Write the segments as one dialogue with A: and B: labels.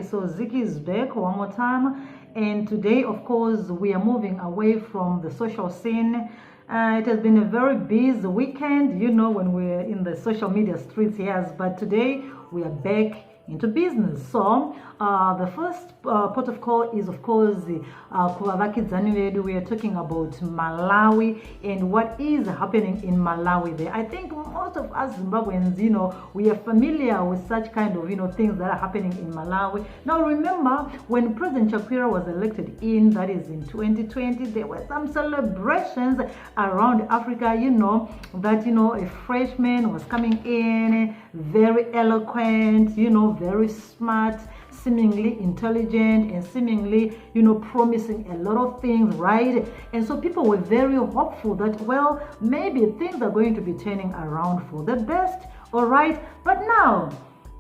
A: so Ziki is back one more time, and today, of course, we are moving away from the social scene. It has been a very busy weekend, you know, when we're in the social media streets, yes, but today we are back into business. So the first port of call is, of course, Kuvavakidzani vedu. We are talking about Malawi and what is happening in Malawi there. I think most of us Zimbabweans, you know, we are familiar with such kind of, you know, things that are happening in Malawi. Now remember, when President Chakwera was elected that is in 2020, there were some celebrations around Africa, you know, that, you know, a freshman was coming in, very eloquent, you know, very smart, seemingly intelligent, and seemingly, you know, promising a lot of things, right? And so people were very hopeful that, well, maybe things are going to be turning around for the best, all right? But now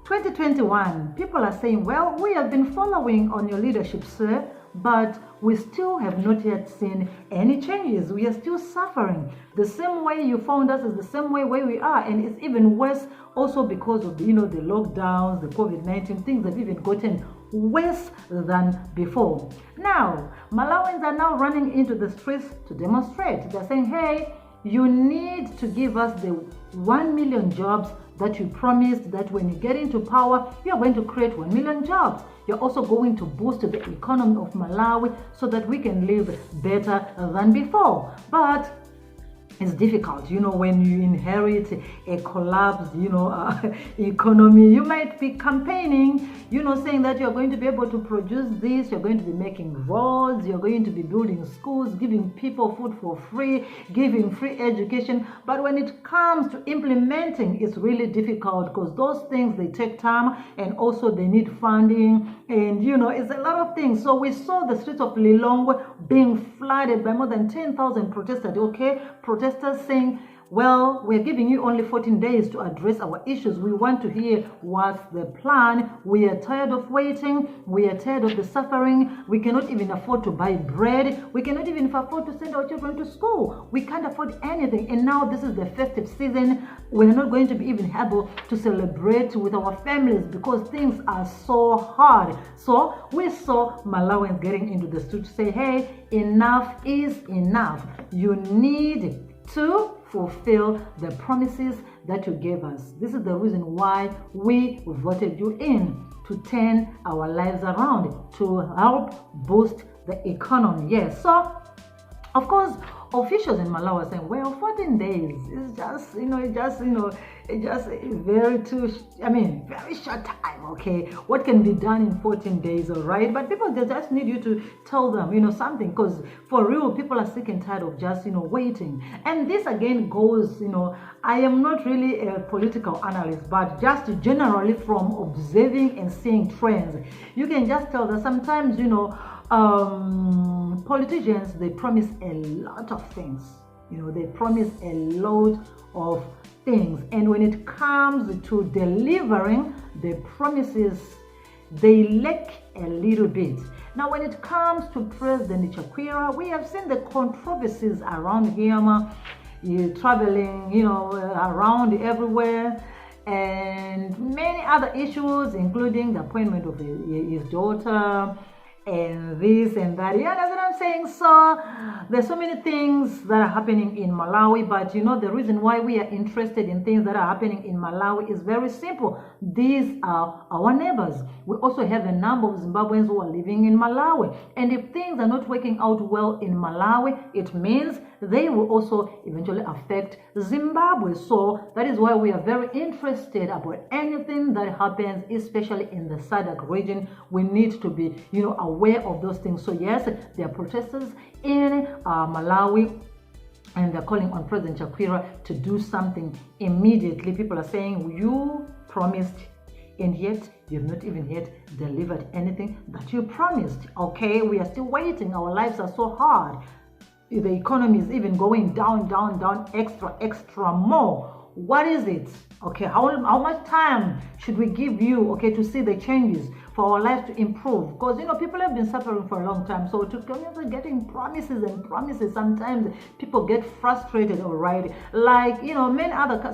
A: 2021, people are saying, well, we have been following on your leadership, sir, but we still have not yet seen any changes. We are still suffering. The same way you found us is the same way where we are, and it's even worse also because of the, you know, the lockdowns, the COVID-19, things have even gotten worse than before. Now, Malawians are now running into the streets to demonstrate. They're saying, hey, you need to give us the 1 million jobs that you promised, that when you get into power, you're going to create 1 million jobs. You're also going to boost the economy of Malawi so that we can live better than before. But it's difficult, you know, when you inherit a collapsed, you know, economy. You might be campaigning, you know, saying that you're going to be able to produce this, you're going to be making roads, you're going to be building schools, giving people food for free, giving free education. But when it comes to implementing, it's really difficult because those things, they take time, and also they need funding, and, you know, it's a lot of things. So we saw the streets of Lilongwe being flooded by more than 10,000 protesters, okay? Protesters saying, well, we're giving you only 14 days to address our issues. We want to hear what's the plan. We are tired of waiting. We are tired of the suffering. We cannot even afford to buy bread. We cannot even afford to send our children to school. We can't afford anything. And now this is the festive season. We're not going to be even able to celebrate with our families because things are so hard. So we saw Malawians getting into the street to say, hey, enough is enough. You need to fulfill the promises that you gave us. This is the reason why we voted you in, to turn our lives around, to help boost the economy. Yes, so of course officials in Malawi are saying, well, 14 days is just, you know, it's very short time, okay? What can be done in 14 days, all right? But people, they just need you to tell them, you know, something, because for real, people are sick and tired of just, you know, waiting. And this again goes, you know, I am not really a political analyst, but just generally from observing and seeing trends, you can just tell that sometimes, you know, politicians, they promise a lot of things. You know, they promise a lot of things, and when it comes to delivering the promises, they lack a little bit. Now, when it comes to President Chakwera, we have seen the controversies around him, traveling, you know, around everywhere, and many other issues, including the appointment of his daughter, and this and that. Yeah, that's what I'm saying. So there's so many things that are happening in Malawi, but you know, the reason why we are interested in things that are happening in Malawi is very simple. These are our neighbors. We also have a number of Zimbabweans who are living in Malawi, and if things are not working out well in Malawi, it means they will also eventually affect Zimbabwe. So that is why we are very interested about anything that happens, especially in the SADC region. We need to be, you know, aware of those things. So yes, there are protesters in Malawi, and they're calling on President Chakwera to do something immediately. People are saying, you promised, and yet you've not even yet delivered anything that you promised. Okay, we are still waiting. Our lives are so hard. The economy is even going down, extra more. what is it? Okay, how much time should we give you, okay, to see the changes for our life to improve? Because, you know, people have been suffering for a long time. So to continue getting promises and promises, sometimes people get frustrated, all right? Like, you know,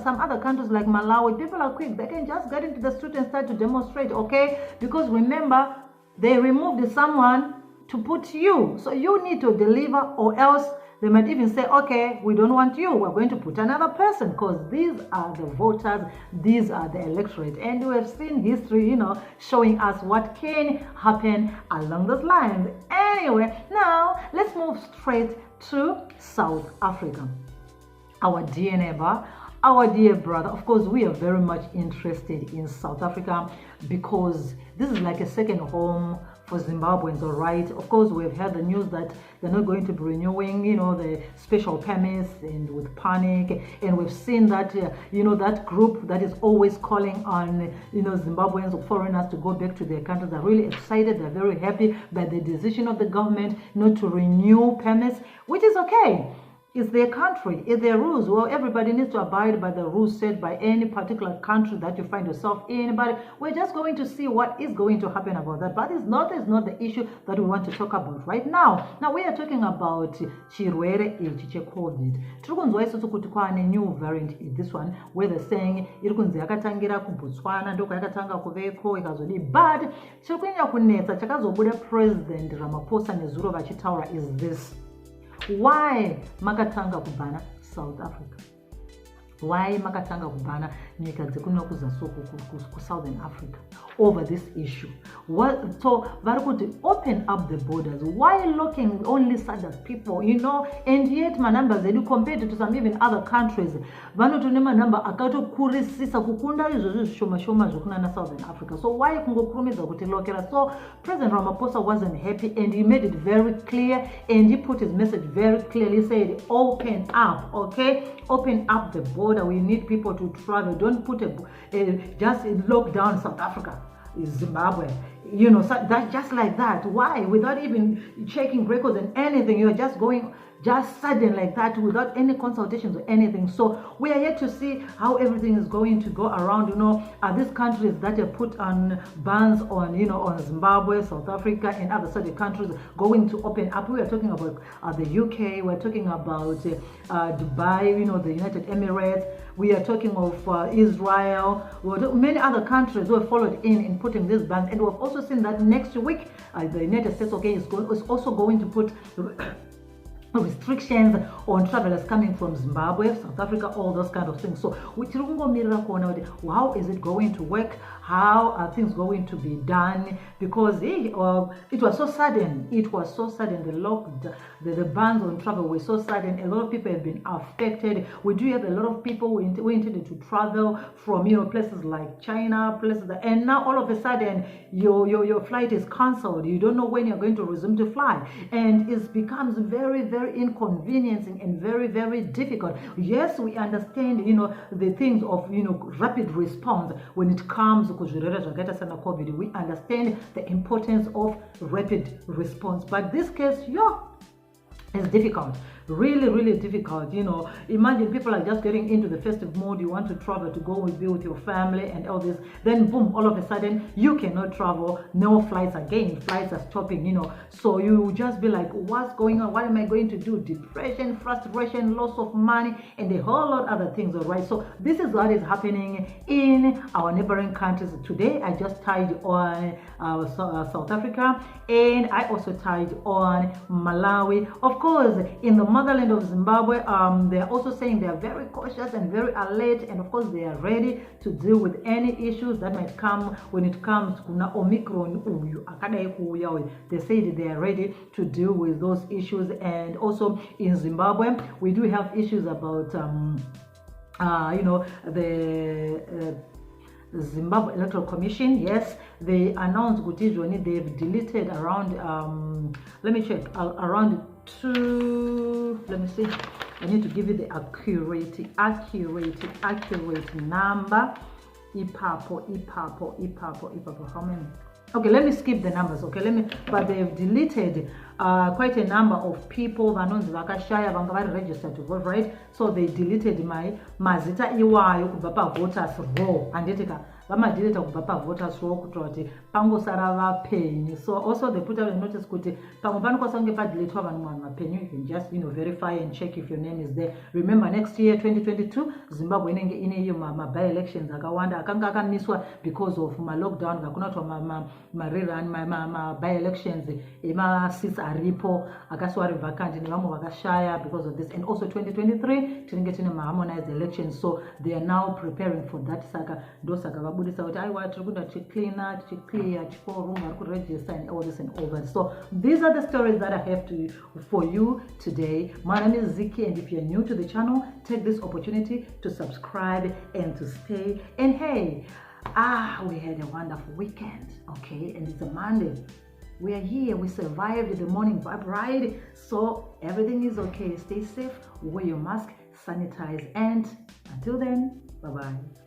A: some other countries like Malawi, people are quick. They can just get into the street and start to demonstrate, okay? Because remember, they removed someone to put you. So you need to deliver, or else they might even say, okay, we don't want you, we're going to put another person, because these are the voters, these are the electorate. And we have seen history, you know, showing us what can happen along those lines. Anyway, now let's move straight to South Africa. Our dear neighbor, our dear brother. Of course, we are very much interested in South Africa because this is like a second home for Zimbabweans, all right? Of course, we've heard the news that they're not going to be renewing, you know, the special permits, and with panic. And we've seen that, you know, that group that is always calling on, you know, Zimbabweans or foreigners to go back to their countries. They're really excited. They're very happy by the decision of the government not to renew permits, which is okay. It's their country, it's their rules. Well, everybody needs to abide by the rules set by any particular country that you find yourself in. But we're just going to see what is going to happen about that. But it's not the issue that we want to talk about right now. Now, we are talking about chirwere ichi cheCovid. Tirikunzwa isusu kuti kwaane new variant is this one, where they're saying iri kunzi yakatangira kuBotswana, ndoko yakatanga kuveko ikazodi. But chirikunyanya kunetsa chakazobuda President Ramaphosa nezuro vachitaura is this. Why makatanga kubana South Africa? Why makatanga kubana nyika dzekuno kuzasoku ku Southern Africa over this issue? So vari kuti open up the borders. Why looking only SADC people, you know? And yet manumbers edu compared to some even other countries, vanotone manumber akatokurisisa kukunda izvozvo zvishoma zvokuna na Southern Africa. So why kungokurumidza kuti lokera? So President Ramaphosa wasn't happy, and he made it very clear, and he put his message very clearly. He said, open up, okay? Open up the border. We need people to travel. Don't put just lock down South Africa, Zimbabwe, you know, that just like that. Why? Without even checking records and anything, you're just going just sudden like that without any consultations or anything. So we are yet to see how everything is going to go around. You know, these countries that have put on bans on, you know, on Zimbabwe, South Africa, and other such countries going to open up. We are talking about the UK. We're talking about Dubai, you know, the United Emirates. We are talking of Israel. Many other countries who have followed in putting these bans. And we've also seen that next week, the United States, okay, is also going to put restrictions on travelers coming from Zimbabwe, South Africa, all those kind of things. So how is it going to work? How are things going to be done? Because it was so sudden. It was so sudden. The bans on travel were so sudden. A lot of people have been affected. We do have a lot of people who intended to travel from, you know, places like China, and now all of a sudden your flight is cancelled. You don't know when you're going to resume to fly, and it becomes very, very inconveniencing and very, very difficult. Yes, we understand, you know, the things of, you know, rapid response when it comes to COVID. We understand the importance of rapid response, but this case, it's difficult. Really, really difficult. You know, imagine people are just getting into the festive mood. You want to travel to go be with your family and all this. Then boom, all of a sudden you cannot travel. No flights again. Flights are stopping, you know. So you just be like, what's going on? What am I going to do? Depression, frustration, loss of money, and a whole lot of other things, all right? So this is what is happening in our neighboring countries. Today, I just tied on South Africa, and I also tied on Malawi. Of course, in the motherland of Zimbabwe, they are also saying they are very cautious and very alert, and of course they are ready to deal with any issues that might come when it comes to Omicron. They say that they are ready to deal with those issues. And also in Zimbabwe, we do have issues about you know, the Zimbabwe Electoral Commission. Yes, they announced they've deleted around let me check, around let me see, I need to give you the accurate number. Ipapo, how many? Okay, let me skip the numbers. Okay, but they've deleted quite a number of people vanonzi vakashaya vanga vari registered to vote, right? So they deleted my mazita iwayo kubva pavoters row. Anditika vamadeleta kubva pavoters row kuitira kuti pangosara vapenyu. So also they put out a notice kuti pamwe panokwanisa kunge padeletwa vanhu vapenyu. You can just verify and check if your name is there. Remember, next year 2022 Zimbabwe inenge ine iyo by elections akawanda akanga akamiswa because of lockdown kakuna kuti rerun by elections seats aripo akasiwa ari vacant nevamwe vakashaya because of this. And also 2023 tinenge tine harmonized elections, so they are now preparing for that. Saka ndosaka vabudisa kuti aiwa tiri kuda tichicleana tichiclear chiforum vari kuregister and all this and all that. So these are the stories that I have for you today. My name is Ziki, and if you're new to the channel, take this opportunity to subscribe and to stay. And hey, we had a wonderful weekend, okay? And it's a Monday. We are here. We survived the morning vibe ride. So everything is okay. Stay safe. Wear your mask. Sanitize. And until then, bye-bye.